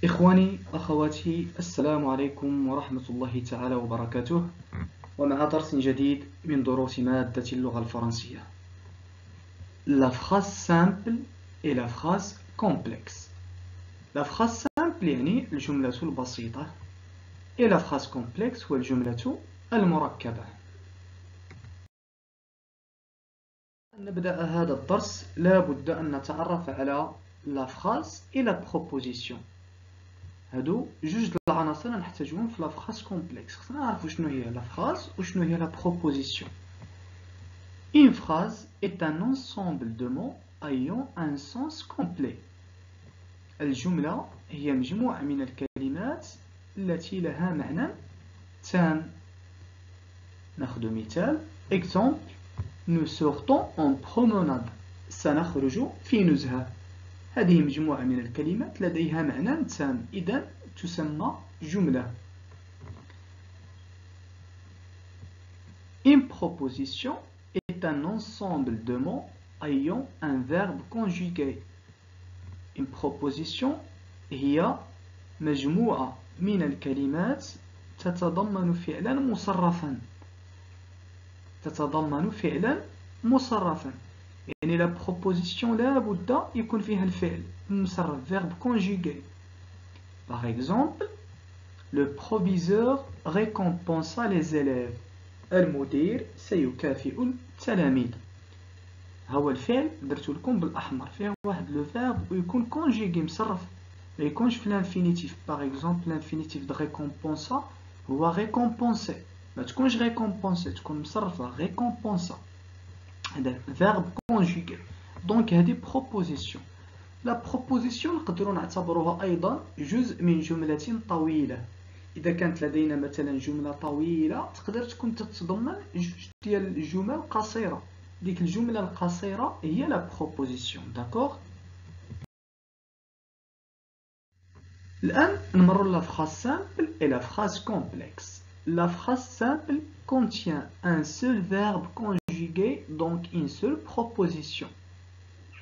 إخواني أخواتي السلام عليكم ورحمة الله تعالى وبركاته، ومع درس جديد من دروس مادة اللغة الفرنسية. La phrase simple et la phrase complexe. La phrase simple يعني الجملة البسيطة، et la phrase complexe والجملة المركبة. نبدأ هذا الدرس لا بد أن نتعرف على la phrase et la proposition. هادو جوج العناصر نحتاجوهم في لا فراز كومبلكس. خصنا نعرفو شنو هي لا فراز وشنو هي لا بروبوزيسيون. Une phrase est un ensemble de mots ayant un sens complet. الجملة هي مجموعة من الكلمات التي لها معنى تام. ناخذ مثال. Exemple: Nous sortons en promenade. سنخرج في نزهة. هذه مجموعة من الكلمات لديها معنى تام، إذن تسمى جملة. Une proposition est un ensemble de mots ayant un verbe conjugué. Une proposition هي مجموعة من الكلمات تتضمن فعلا مصرفا. يعني la proposition لا بد يكون فيها الفعل مصرف verbe conjugué. Par exemple, le proviseur récompensa les élèves. المدير سيكافئ التلاميذ. هو الفعل درتو لكم بالأحمر، فيه واحد لو فيرب ويكون كونجيغي مصرف، ما يكونش في الانفينيتيف. باغ اكزومبل الانفينيتيف د ريكومبونسا هو ريكومبونسي، ما تكونش ريكومبونسي، تكون مصرفة ريكومبونسا. هذا فيرب كونجيغي. دونك هذه بروبوزيسيون. لا بروبوزيسيون نقدروا نعتبروها أيضا جزء من جملة طويلة. إذا كانت لدينا مثلا جملة طويلة تقدر تكون تتضمن جوج ديال الجمل قصيرة. ديك الجملة القصيرة هي لا بروبوزيسيون. داكوغ. الآن نمروا لا phrase simple et la phrase complexe. La phrase simple contient un seul verbe conjugué, donc une seule proposition.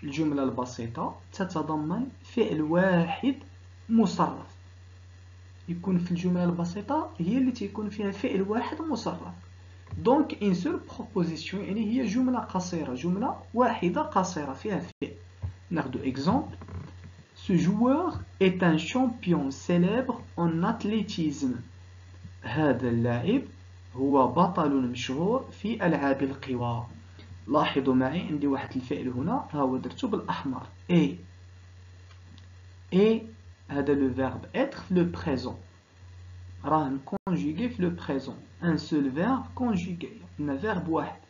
الجملة البسيطة تتضمن فعل واحد مصرف. يكون في الجملة البسيطة هي اللي تيكون فيها فعل واحد مصرف. دونك une seule proposition يعني هي جملة قصيرة، جملة واحدة قصيرة فيها فعل. ناخذ exemple: Ce joueur est un champion célèbre en athlétisme. هذا اللاعب هو بطل مشهور في ألعاب القوى. لاحظوا معي عندي واحد الفعل هنا، ها هو درتو بالأحمر et هذا لو فيرب être في لو présent، راه مكونجيغي في لو présent. un seul verbe conjugué، عندنا فيرب واحد.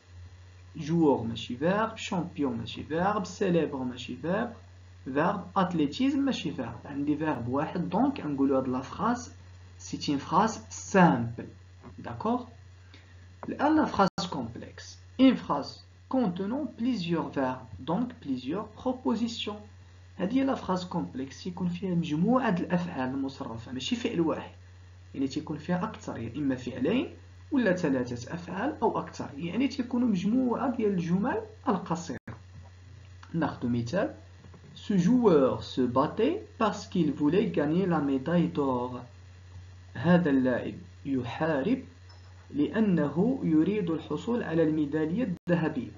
joueur ماشي فيرب، champion ماشي فيرب، célèbre ماشي فيرب، verbe athlétisme ماشي فيرب. عندي فيرب واحد، دونك نقولوا هاد لا فراز c'est une phrase simple. d'accord. الآن la phrase complexe. une phrase contenant plusieurs verbes, donc plusieurs propositions. هذه لا phrase complexe يكون فيها مجموعة الأفعال المصرفة، ماشي فعل واحد. يعني تيكون فيها أكثر، يعني إما فعلين ولا ثلاثة أفعال أو أكثر، يعني تيكونوا مجموعة ديال الجمل القصيرة. ناخذ مثال: Ce joueur se battait parce qu'il voulait gagner la médaille d'or. هذا اللاعب يحارب لأنه يريد الحصول على الميدالية الذهبية.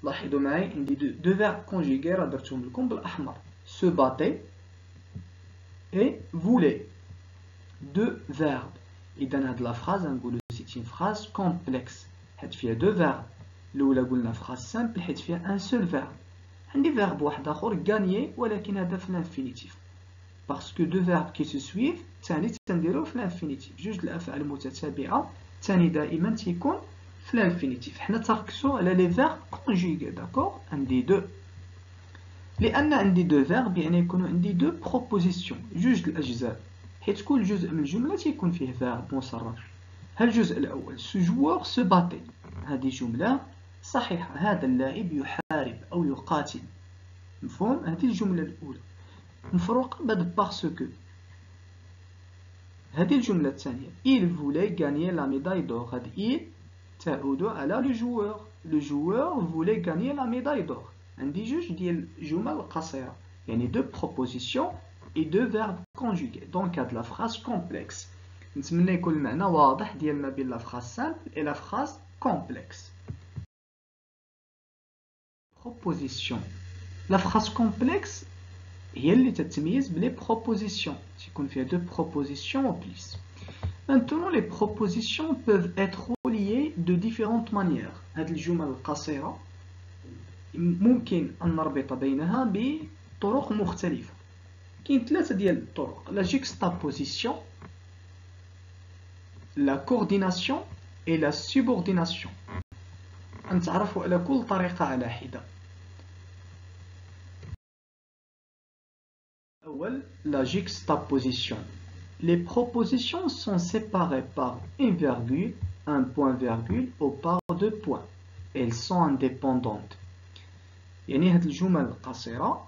لاحظوا معي عندي دو فيرب كونجيغي راه درتهم لكم بالأحمر. se battait et voulait. deux verbes. إذا هاد لا فراز نقولو سي une phrase complexe، حيت فيها دو فيرب. الأولى قلنا phrase simple حيت فيها ان سول فيرب. عندي فيرب واحد آخر غانيي، ولكن هذا في الانفينيتيف، باسكو دو فيرب كي سو سويف الثاني تنديروه في الانفينيتيف. جوج الأفعال المتتابعة الثاني دائما تيكون في الانفينيتيف. حنا تركزوا على لي فيرب كونجيغي. داكوغ. عندي دو، لأن عندي دو فيرب يعني يكونوا عندي دو بروبوزيسيون، جوج الأجزاء، حيت كل جزء من الجملة تيكون فيه فيرب مصرف. ها الجزء الأول: سو جوار سو باتي، هذه جملة صحيحة، هذا اللاعب يحارب أو يقاتل. مفهوم؟ هذه الجملة الأولى مفروقة بهاد باسكو. هذه الجملة الثانية: il voulait gagner la médaille d'or، هذه il تعود على لو جوار. لو جوار voulait gagner la médaille d'or. عندي جوج ديال الجمل قصيرة، يعني دو بروبوزيسيون et 2 verbes conjugués. Dans le cas de la phrase complexe. نتمنى يكون المعنى واضح ديال ما بين la phrase simple et la phrase complexe. Proposition. La phrase complexe هي اللي تتميز بلي propositions. تكون فيها 2 propositions ou plus. Maintenant, les propositions peuvent être reliées de différentes manières. هذه الجمل القصيرة ممكن أن نربط بينها بطرق مختلفة. كاين 3 ديال الطرق: la juxtaposition, la coordination et la subordination. نتعرفوا على كل طريقة على حدة. أول la juxtaposition. Les propositions sont séparées par une virgule, un point-virgule ou par 2 points. Elles sont indépendantes. يعني هاد الجمل القصيرة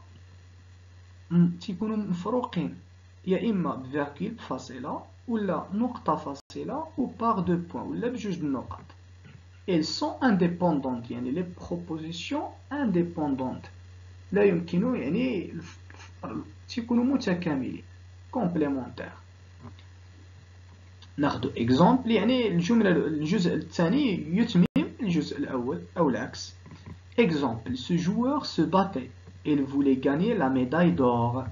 تيكونوا مفروقين يا إما بفيرغول فاصلة ولا نقطة فاصلة و par 2 points ولا بجوج النقط. Elles sont indépendantes يعني les propositions indépendantes لا يمكن يعني تيكونوا متكاملين complémentaires. ناخذ اكزامبل يعني الجزء الثاني يتمم الجزء الأول أو العكس. Exemple, ce joueur se battait. Il voulait gagner la médaille d'or.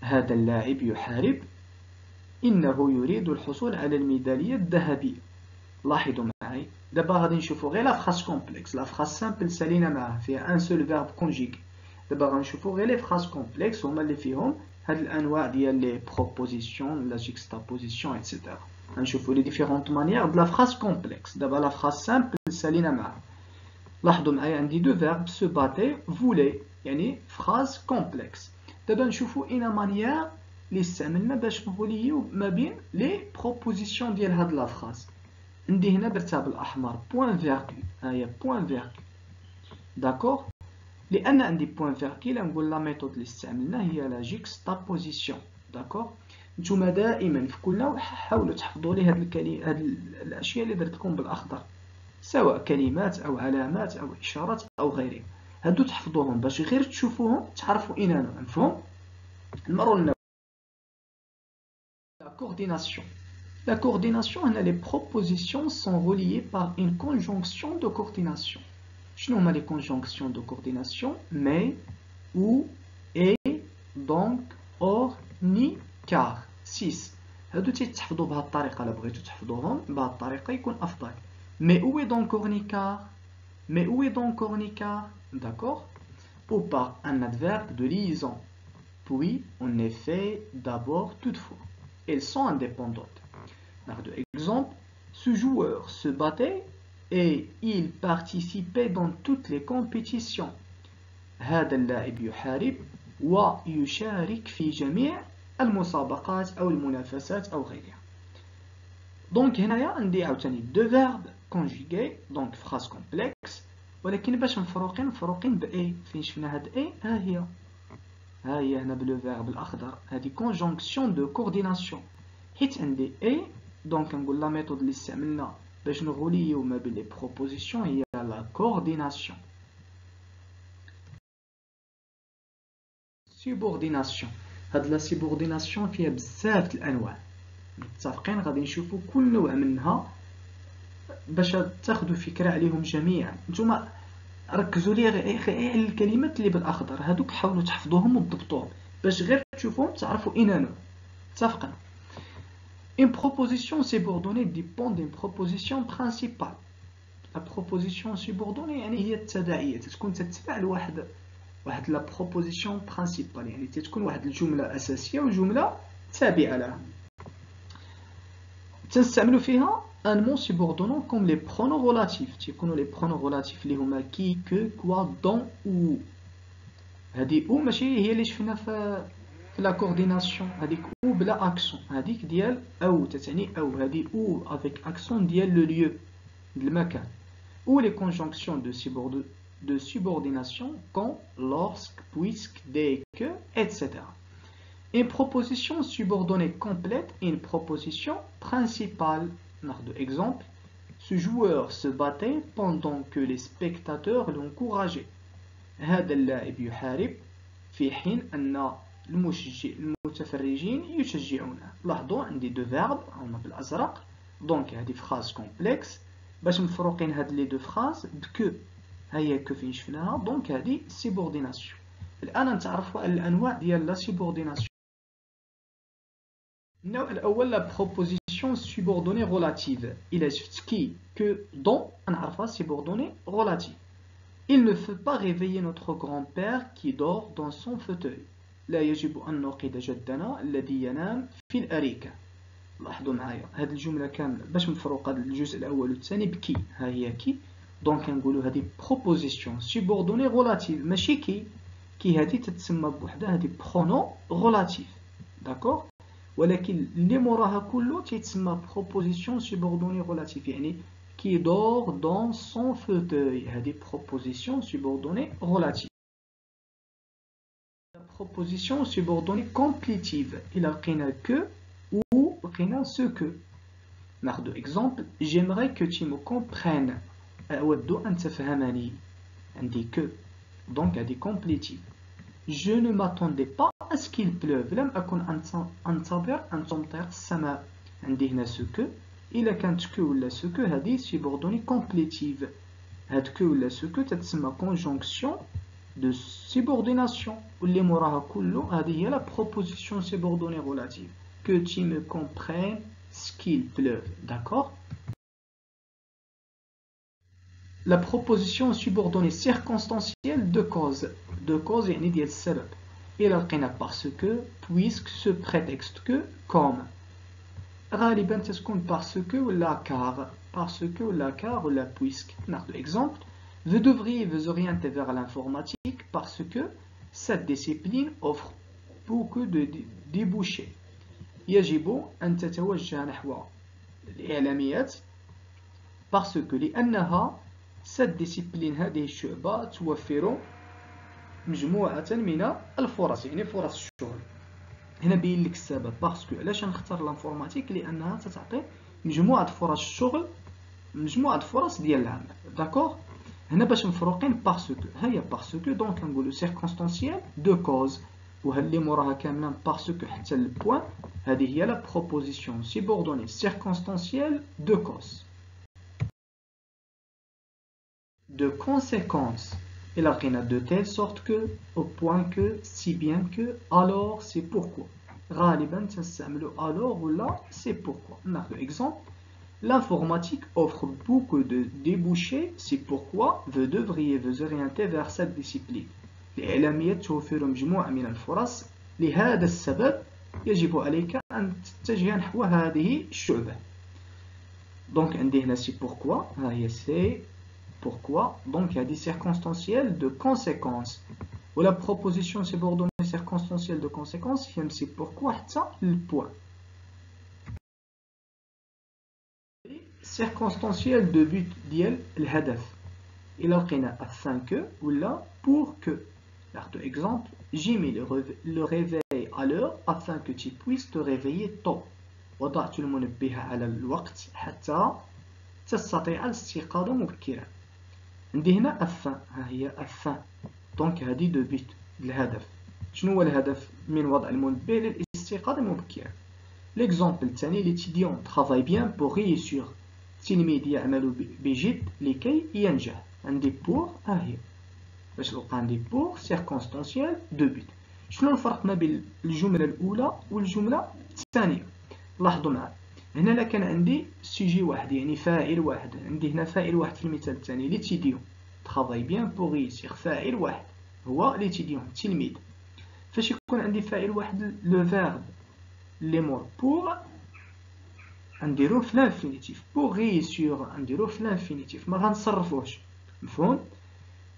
هذا اللاعب يحارب. إنه يريد الحصول على الميدالية الذهبية. لاحظوا معي. دابا غادي نشوفوا غير لا فراس كومبلكس. لا فراس سامبل سالينا معاه فيها ان سول فيرب كونجيغي. دابا غنشوفوا غير لي فراس كومبلكس هما اللي فيهم هاد الأنواع ديال لي بروبوزيسيون لا جيكستابوزيسيون ايتترا. غنشوفوا لي ديفيرونت مانيير د لا فراس كومبلكس. دابا لا فراس سامبل سالينا معاه. لاحظوا معايا عندي 2 فيرب سو باتي فولي يعني فراز كومبلكس. دابا نشوفوا اين مانيير اللي استعملنا باش نفوليو ما بين لي بروبوزيسيون ديال هاد لا فراز. عندي هنا درتها بالاحمر بوين فيرغول. ها هي بوين فيرغول داكور. لان عندي بوين فيرغول نقول لا ميثود اللي استعملنا هي لا جيكستابوزيسيون داكور. نتوما دائما في كل حاولوا تحفظوا لي هاد الاشياء اللي درت لكم بالاخضر سواء كلمات أو علامات أو إشارات أو غيرها. هادو تحفظوهم باش غير تشوفوهم تعرفوا إنانو. مفهوم؟ نمروا لنا la coordination. La coordination هنا les propositions sont reliées par une conjonction de coordination. شنو هما les conjonctions de coordination؟ mais, ou, et, donc, or, ni, car. 6. هادو تيتحفظوا بهاد الطريقة. إلا بغيتو تحفظوهم بهاد الطريقة يكون أفضل. Mais où est donc Ornicar? Mais où est donc Ornicar? D'accord? Ou par un adverbe de liaison. Puis, en effet, d'abord, toutefois. Elles sont indépendantes. Par exemple, ce joueur se battait et il participait dans toutes les compétitions. هذا اللاعب يحارب ويشارك في جميع المسابقات أو المنافسات أو غيرها. دونك هنايا عندي عاوتاني 2 فيرب conjugué donc phrase complexe ولكن باش مفروقين بأي. فين شفنا هاد أي؟ ها هي هنا بلو فيرب الأخضر. هادي conjonction de coordination. حيت عندي أي دونك نقول لا ميثود اللي استعملنا باش نغوليو ما بين لي بروبوزيسيون هي لا coordination. subordination. هاد لا subordination فيها بزاف الأنواع. متفقين غادي نشوفوا كل نوع منها باش تاخذوا فكره عليهم جميعا. نتوما ركزوا لي غير الكلمات اللي بالاخضر هذوك حاولوا تحفظوهم وتضبطوهم باش غير تشوفوهم تعرفوا اين اتفقنا. Une proposition subordonnée dépend d'une proposition principale. La proposition subordonnée يعني هي التبعيه تكون تتبع لواحد لا proposition principale يعني تكون واحد الجمله اساسيه وجمله تابعه لها. تنستعملوا فيها un mot subordonnant comme les pronoms relatifs. تيكونوا les pronoms relatifs اللي هما qui, que, quoi, dont, où. هذه او ماشي هي اللي شفنا في لا كورديناسيون. هذيك او بلا اكسون. هذيك ديال او تتعني او. هذه او avec accent ديال le lieu المكان. ou les conjonctions de subordination quand, lorsque, puisque, dès que, etc. Une proposition subordonnée complète est une proposition principale. Exemple, ce joueur se battait pendant que les spectateurs l'encourageaient. هذا اللاعب يحارب في حين أن المتفرجين يشجعونه. لاحظوا عندي دو فيرب هما بالازرق، دونك هذه فراز كومبلكس. باش مفروقين هاد لي دو فراز بكو، هيا كو فين شفناها، دونك هذه سيبورديناسيون. الان نتعرفوا على الانواع ديال لا سيبورديناسيون. النوع الاول لا بروبوزيسيون سيبوردوني غولاتيف. الى شفت كي كو دون نعرفها سيبوردوني غولاتيف. Il ne faut pas réveiller notre grand-père qui dort dans son fauteuil. لا يجب أن نوقظ جدنا الذي ينام في الأريكة. لاحظوا معايا هذه الجملة كاملة باش مفروقة الجزء الأول والثاني بكي، ها هي كي، دونك نقولوا هذه بروبوزيسيون سيبوردوني غولاتيف، ماشي كي هذه تتسمى بوحدها، هذه برونون غولاتيف، داكور، ولكن اللي موراها كله تيتسمى بروبوزيسيون سيبوردوني غولاتيف، يعني qui dort dans son fauteuil. هذه proposition subordonnée relative. La proposition subordonnée complétive. Il a لقينا que ou لقينا ce que. ناخذ exemple. J'aimerais que tu me comprennes. أود أن تفهمني. عندي que. Donc هذه complétive. Je ne m'attendais pas à ce qu'il pleuve. لم أكن أنتظر أن تمطر السماء. عندي هنا ce que. إلا كانت كو ولا سكو هذه سيبوردوني كومبليتيف. هاد كو ولا سكو تتسمى كونجونكسيون دو سيبورديناسيون، واللي موراها كله هذه هي لا بروبوزيسيون سيبوردوني غولاتيف. كو تي مو كومبرين سكيل بلوف، داكور. لا بروبوزيسيون سيبوردوني سيركونستانسييل دو كوز. دو كوز يعني ديال السبب. إلا لقينا باسكو، بويسك، سو بريتكست كو، كوم. غالبا تكون باسكو ولا كار، باسكو ولا كار ولا بويسك. ناخذ exemple. Vous devriez vous orienter vers l'informatique parce que cette discipline offre beaucoup de débouchés. يجب أن تتوجه نحو الإعلاميات parce que لأنها cette discipline هذه الشعبة توفر مجموعة من الفرص، يعني فرص الشغل. هنا بين لك السبب باسكو علاش نختار الانفورماتيك، لانها تتعطي مجموعه فرص الشغل، مجموعه فرص ديال العمل، داكور. هنا باش مفروقين باسكو، هيا باسكو، دونك نقولوا سيركونستانسييل دو كوز، وها اللي موراها كاملا باسكو حتى البوان، هذه هي لا بروبوزيسيون سيبوردوني سيركونستانسييل دو كوز. دو كونسيكونس. Il a rien de telle sorte que, au point que, si bien que, alors, c'est pourquoi. غالبا تستعملوا alors ou là, c'est pourquoi. ناخذ exemple. L'informatique offre beaucoup de débouchés, c'est pourquoi vous devriez vous orienter vers cette discipline. الإعلامية توفر مجموعة من الفرص، لهذا السبب يجب عليك أن تتجه نحو هذه الشعبة. Donc عندي هنا c'est pourquoi، ها هي c'est pourquoi, donc il y a des circonstanciels de conséquence. Ou la proposition subordonnée circonstancielle de conséquence, c'est pourquoi ça le point. Circonstanciel de but ديال الهدف. Il a قينا afin que ou là pour que. Par exemple, j'ai mis le réveil à l'heure afin que tu puisses te réveiller tôt. وضعت المنبه على الوقت حتى تستطيع الاستيقاظ مبكرا. عندي هنا افان، ها هي افان، دونك هذه دو بيت الهدف. شنو هو الهدف من وضع المنبه؟ للاستيقاظ مبكرا. ليكزامبل الثاني، ليتيديون ترافاي بيان بور ريوسير، التلميذ يعمل بجد لكي ينجح. عندي بور، ها هي باش نلقى عندي بور سيركونستانسيال دو بيت. شنو الفرق ما بين الجمله الاولى والجمله الثانيه؟ لاحظوا معايا هنا لا كان عندي سيجي واحد يعني فاعل واحد، عندي هنا فاعل واحد في المثال الثاني ليتيديون ترافاي بيان بور ريوسير، فاعل واحد هو ليتيديون التلميذ. فاش يكون عندي فاعل واحد لو فيرب لي مور بور نديروه في لانفينيتيف، بور ريوسير نديروه في لانفينيتيف، ما غنصرفوش، مفهوم؟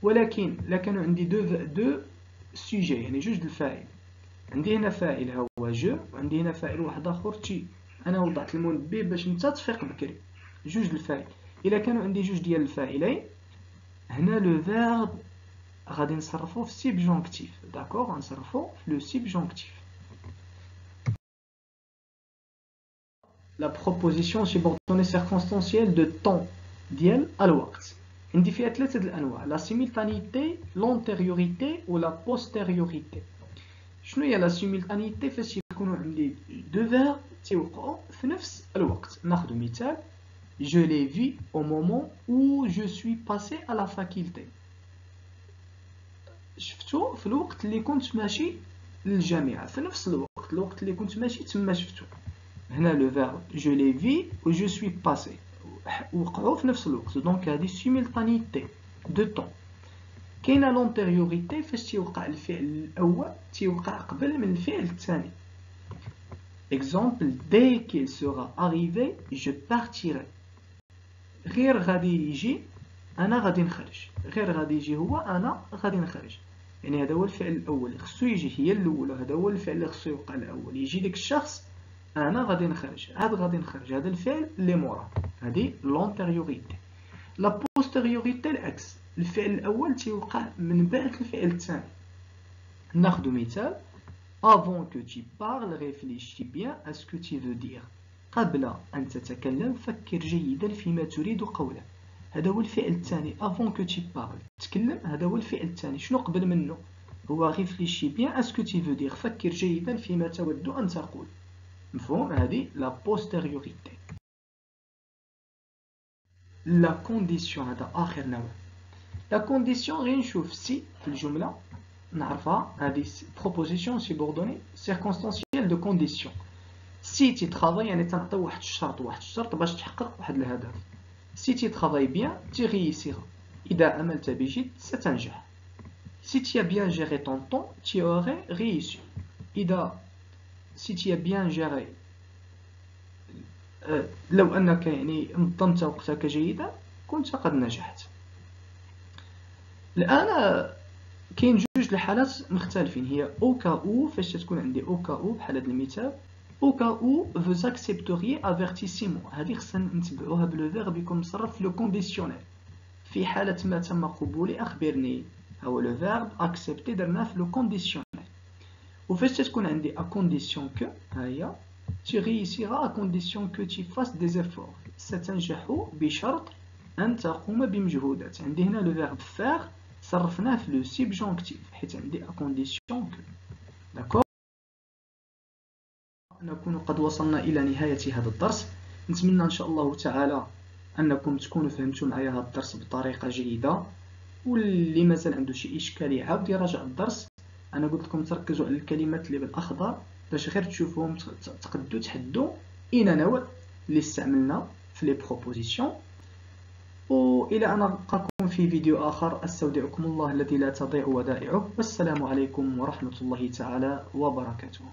ولكن لا كانوا عندي دو سوجي يعني جوج د الفاعل، عندي هنا فاعل هو جو وعندي هنا فاعل واحد اخر تي، انا وضعت المنبه باش انت تفيق بكري، جوج د الفاعل. الا كانوا عندي جوج ديال الفاعلين هنا لو فيرب غادي نصرفوه في سيبجونكتيف، داكوغ، غنصرفوه في لو سيبجونكتيف. لا بروبوزيسيون سيبوردوني سيركونستانسييل دو طون ديال الوقت. عندي فيها ثلاثه د الانواع، لا سيمultanéité، لونتيريوريتي ولا بوستيريوريتي. شنو هي لا سيمultanéité فاش يكونوا عندي دو فيرب تيوقعوا في نفس الوقت. ناخذ مثال je l'ai vu au moment où je suis passé à la faculté. شفتو في الوقت اللي كنت ماشي للجامعة، في نفس الوقت اللي كنت ماشي تما شفتو. هنا لو فيرب je l'ai vu و je suis passé وقعوا في نفس الوقت، دونك هذه سيمultanéité دو طون. كاينه لونتيريوريتي فاش تيوقع الفعل الاول تيوقع قبل من الفعل الثاني. اكزومبل dès qu'il sera arrivé je partirai. غير غادي يجي انا غادي نخرج، غير غادي يجي هو انا غادي نخرج، يعني هذا هو الفعل الاول خصو يجي هي الاولى، هذا هو الفعل اللي خصو يوقع الاول، يجي داك الشخص انا غادي نخرج، هذا غادي نخرج، هذا الفعل اللي موراه، هذه لونتيريوريتي. لا بوستيريوريتي العكس، الفعل الاول تيوقع من بعد الفعل الثاني. ناخذ مثال avant que tu parles réfléchis bien à ce que tu veux dire. قبل أن تتكلم فكر جيدا فيما تريد قوله. هذا هو الفعل الثاني avant que tu parles، تكلم، هذا هو الفعل الثاني. شنو قبل منه؟ هو réfléchis bien à ce que tu veux dire، فكر جيدا فيما تود أن تقول. مفهوم؟ هذه لا بوستيريوريتي. لا كونديسيون هذا آخر نوع. لا كونديسيون غير نشوف سي في الجملة نعرفها، هذه بروبوزيسيون سيبوردوني سيركونستانسيال دو كونديسيون. سي تي ترافاي يعني تنعطيو واحد الشرط باش تحقق واحد الهدف. سي تي ترافاي بيان تي ريسيغا، إذا عملت بجد ستنجح. سي تي بيان جيري طون طون تي أوغي ريسي، إذا سي تي بيان جيري لو أنك يعني نظمت وقتك جيدا كنت قد نجحت. الآن كاين جوج الحالات مختلفين، هي او كا او فاش تكون عندي او كا او بحال هذا المثال، او كا او vous accepteriez avertissement، هذه خصنا نتبعوها بلو فيرب يكون مصرف في لو كونديسيونيل. في حالة ما تم قبولي أخبرني، هو لو فيرب اكسبتي درناه في لو كونديسيونيل. وفاش تكون عندي ا كونديسيون كو، ها هي tu réussiras à condition que tu fasses des efforts، ستنجح بشرط أن تقوم بمجهودات. عندي هنا لو فيرب faire صرفناه في لو سيبجونكتيف حيت عندي ا كونديسيون كو. داكور، نكون قد وصلنا إلى نهاية هذا الدرس. نتمنى إن شاء الله تعالى أنكم تكونوا فهمتوا معايا هذا الدرس بطريقة جيدة، واللي مازال عنده شي إشكال يعاود يراجع الدرس. أنا قلت لكم تركزوا على الكلمات اللي بالأخضر باش غير تشوفوهم تقدوا تحدوا أين نوع اللي استعملنا في لي بروبوزيسيون. وإلى أن نلقاكم في فيديو آخر، أستودعكم الله الذي لا تضيع ودائعه، والسلام عليكم ورحمة الله تعالى وبركاته.